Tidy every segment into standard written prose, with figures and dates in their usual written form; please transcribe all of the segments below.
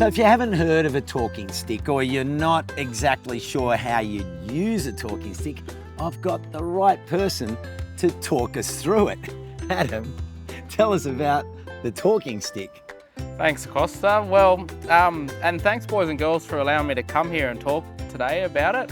So if you haven't heard of a talking stick or you're not exactly sure how you use a talking stick, I've got the right person to talk us through it. Adam, tell us about the talking stick. Thanks, Costa. Well, and thanks boys and girls for allowing me to come here and talk today about it.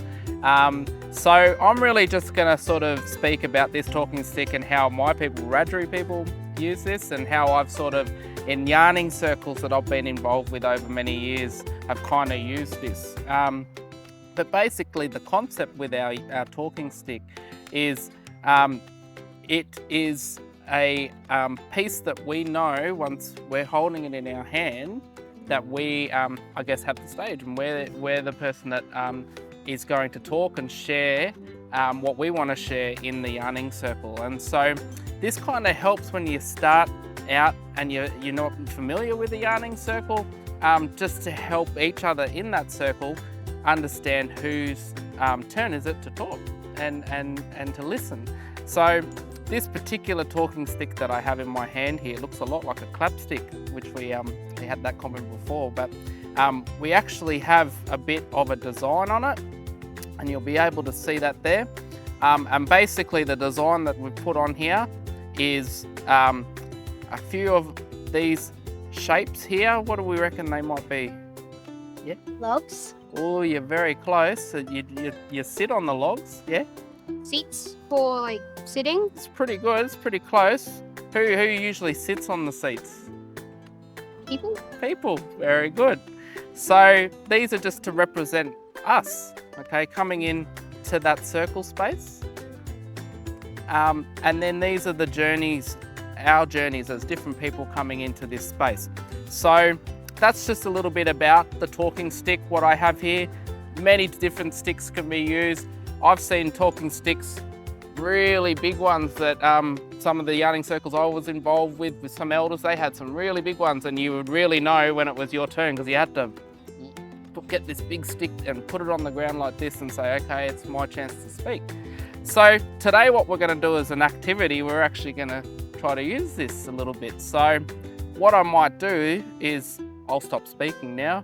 So I'm really just going to sort of speak about this talking stick and how my people, Wiradjuri people, use this, and how I've sort of, in yarning circles that I've been involved with over many years, have kind of used this. But basically the concept with our talking stick is it is a piece that we know once we're holding it in our hand that we, I guess, have the stage, and we're the person that is going to talk and share what we want to share in the yarning circle. And so this kind of helps when you start out and you're not familiar with the yarning circle, just to help each other in that circle understand whose turn is it to talk and to listen. So this particular talking stick that I have in my hand here looks a lot like a clap stick, which we had that comment before, but we actually have a bit of a design on it, and you'll be able to see that there. And basically the design that we've put on here is a few of these shapes here. What do we reckon they might be? Yeah? Logs. Oh, you're very close. So you sit on the logs, yeah? Seats for like sitting. It's pretty good, it's pretty close. Who usually sits on the seats? People. People, very good. So these are just to represent us, okay, coming in to that circle space. And then these are the journeys, our journeys as different people coming into this space. So that's just a little bit about the talking stick, what I have here. Many different sticks can be used. I've seen talking sticks, really big ones that some of the yarning circles I was involved with some elders, they had some really big ones, and you would really know when it was your turn because you had to get this big stick and put it on the ground like this and say, okay, it's my chance to speak. So today what we're going to do as an activity, we're actually going to try to use this a little bit. So what I might do is I'll stop speaking now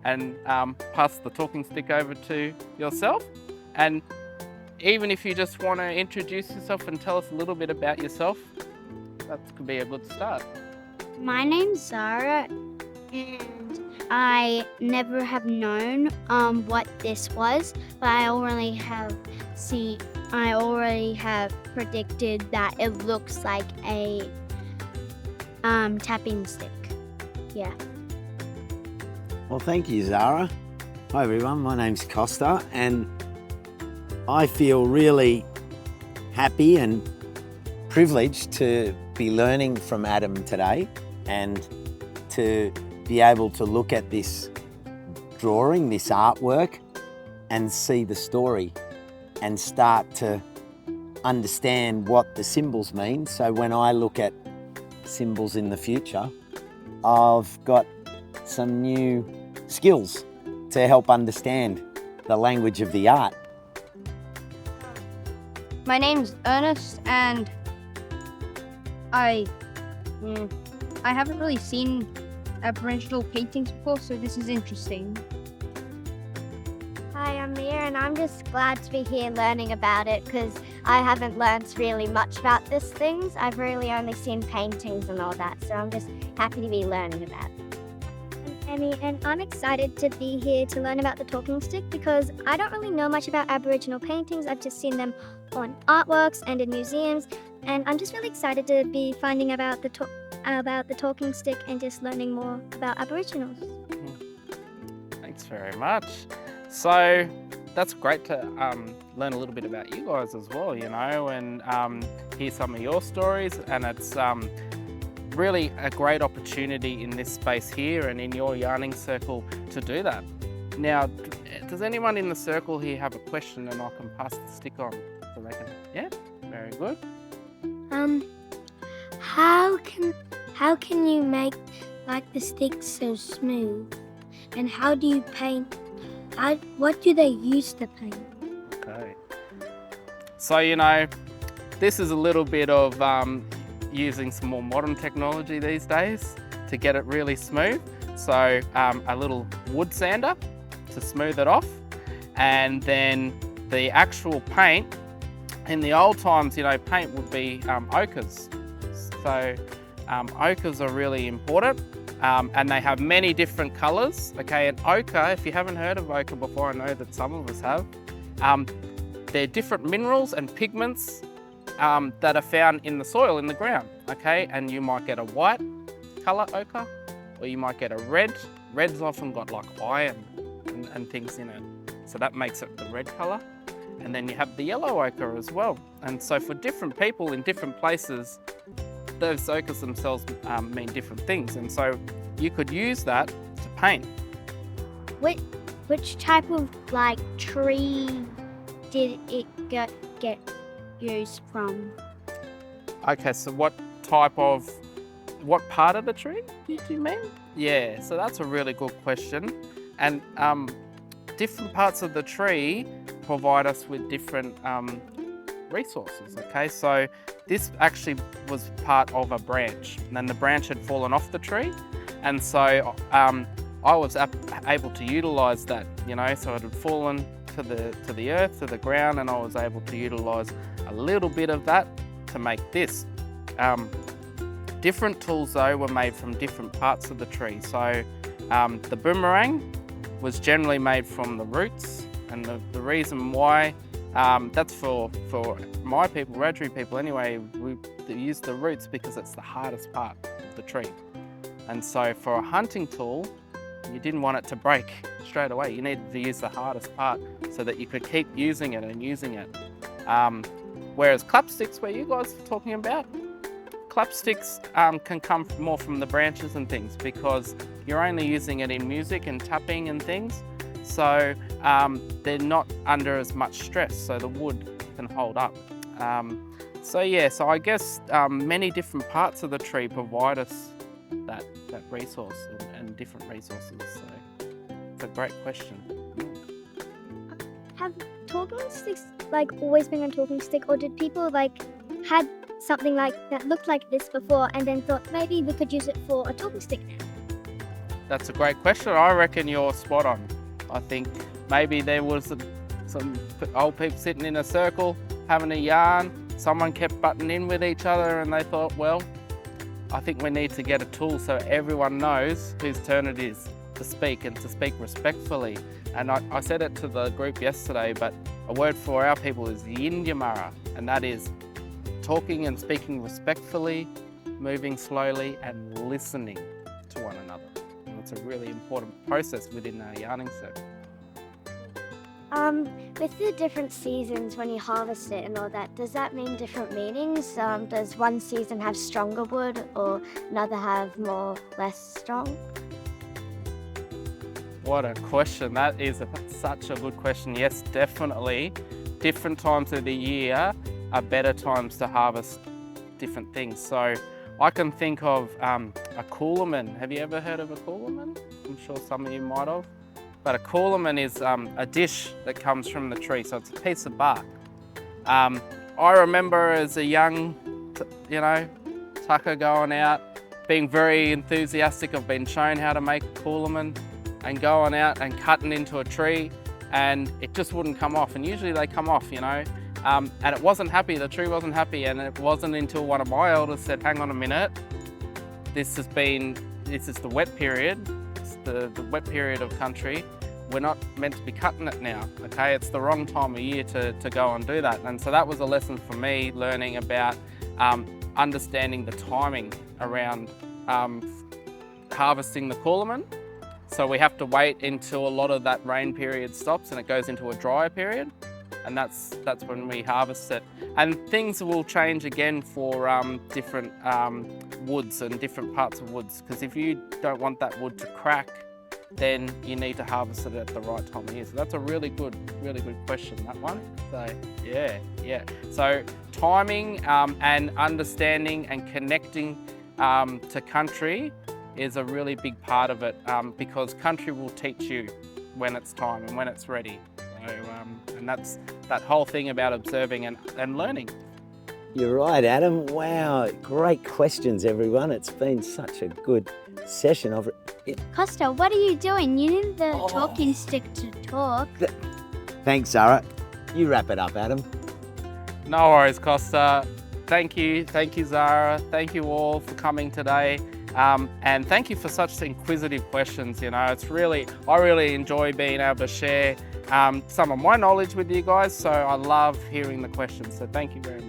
and pass the talking stick over to yourself. And even if you just want to introduce yourself and tell us a little bit about yourself, that could be a good start. My name's Zara, and I never have known what this was, but I already have predicted that it looks like a tapping stick. Yeah. Well, thank you, Zara. Hi everyone, my name's Costa, and I feel really happy and privileged to be learning from Adam today, and to be able to look at this drawing, this artwork, and see the story and start to understand what the symbols mean. So when I look at symbols in the future, I've got some new skills to help understand the language of the art. My name's Ernest, and I haven't really seen Aboriginal paintings before, so this is interesting. Hi, I'm Mia, and I'm just glad to be here learning about it because I haven't learnt really much about these things. I've really only seen paintings and all that, so I'm just happy to be learning about it. I'm Emmy, and I'm excited to be here to learn about the talking stick because I don't really know much about Aboriginal paintings. I've just seen them on artworks and in museums, and I'm just really excited to be finding about the talking stick and just learning more about Aboriginals. Thanks very much. So that's great to learn a little bit about you guys as well, you know, and hear some of your stories, and it's really a great opportunity in this space here and in your yarning circle to do that. Now, does anyone in the circle here have a question, and I can pass the stick on so they can, yeah, very good. How can you make like the stick so smooth? And how do you paint? What do they use to paint? Okay. So, you know, this is a little bit of using some more modern technology these days to get it really smooth. So a little wood sander to smooth it off, and then the actual paint. In the old times, you know, paint would be ochres. So ochres are really important, and they have many different colours. Okay, and ochre, if you haven't heard of ochre before, I know that some of us have, they're different minerals and pigments that are found in the soil, in the ground. Okay, and you might get a white colour ochre, or you might get a red. Red's often got like iron and things in it, so that makes it the red colour. And then you have the yellow ochre as well. And so for different people in different places, those ochres themselves mean different things. And so you could use that to paint. Which type of like tree did it get used from? Okay, so what part of the tree do you mean? Yeah, so that's a really good question. And different parts of the tree provide us with different resources, okay? So this actually was part of a branch, and then the branch had fallen off the tree, and so I was able to utilise that, you know, so it had fallen to the earth, to the ground, and I was able to utilise a little bit of that to make this. Different tools though were made from different parts of the tree. So the boomerang was generally made from the roots, and the reason why, that's for my people, Wiradjuri people anyway, we use the roots because it's the hardest part of the tree. And so for a hunting tool, you didn't want it to break straight away. You needed to use the hardest part so that you could keep using it and using it. Whereas clapsticks, where you guys are talking about, clapsticks can come more from the branches and things because you're only using it in music and tapping and things. So they're not under as much stress, so the wood can hold up. So yeah, so I guess many different parts of the tree provide us that resource and different resources. So it's a great question. Have talking sticks like always been a talking stick, or did people like had something like that looked like this before and then thought maybe we could use it for a talking stick now? That's a great question. I reckon you're spot on. I think maybe there was some old people sitting in a circle having a yarn. Someone kept butting in with each other and they thought, well, I think we need to get a tool so everyone knows whose turn it is to speak and to speak respectfully. And I said it to the group yesterday, but a word for our people is Yindyamara, and that is talking and speaking respectfully, moving slowly and listening to one another. And it's a really important process within our yarning circle. With the different seasons when you harvest it and all that, does that mean different meanings? Does one season have stronger wood or another have less strong? What a question. That is such a good question. Yes, definitely. Different times of the year are better times to harvest different things. So I can think of a coolerman. Have you ever heard of a coolerman? I'm sure some of you might have. But a coolerman is a dish that comes from the tree, so it's a piece of bark. I remember as a young, tucker going out, being very enthusiastic of being shown how to make a coolerman and going out and cutting into a tree, and it just wouldn't come off. And usually they come off, and it wasn't happy, the tree wasn't happy, and it wasn't until one of my elders said, hang on a minute, this is the wet period, it's the wet period of country, we're not meant to be cutting it now, okay? It's the wrong time of year to go and do that. And so that was a lesson for me, learning about understanding the timing around harvesting the coolerman. So we have to wait until a lot of that rain period stops and it goes into a drier period. And that's when we harvest it. And things will change again for different woods and different parts of woods, because if you don't want that wood to crack, then you need to harvest it at the right time of year. So that's a really good question, that one. So yeah. So timing and understanding and connecting to country is a really big part of it, because country will teach you when it's time and when it's ready. So, and that's that whole thing about observing and learning. You're right, Adam. Wow, great questions, everyone. It's been such a good session of it. Costa, what are you doing? You need the Oh. talking stick to talk. Thanks, Zara. You wrap it up, Adam. No worries, Costa. Thank you, Zara. Thank you all for coming today. And thank you for such inquisitive questions. You know, I really enjoy being able to share some of my knowledge with you guys. So I love hearing the questions. So thank you very much.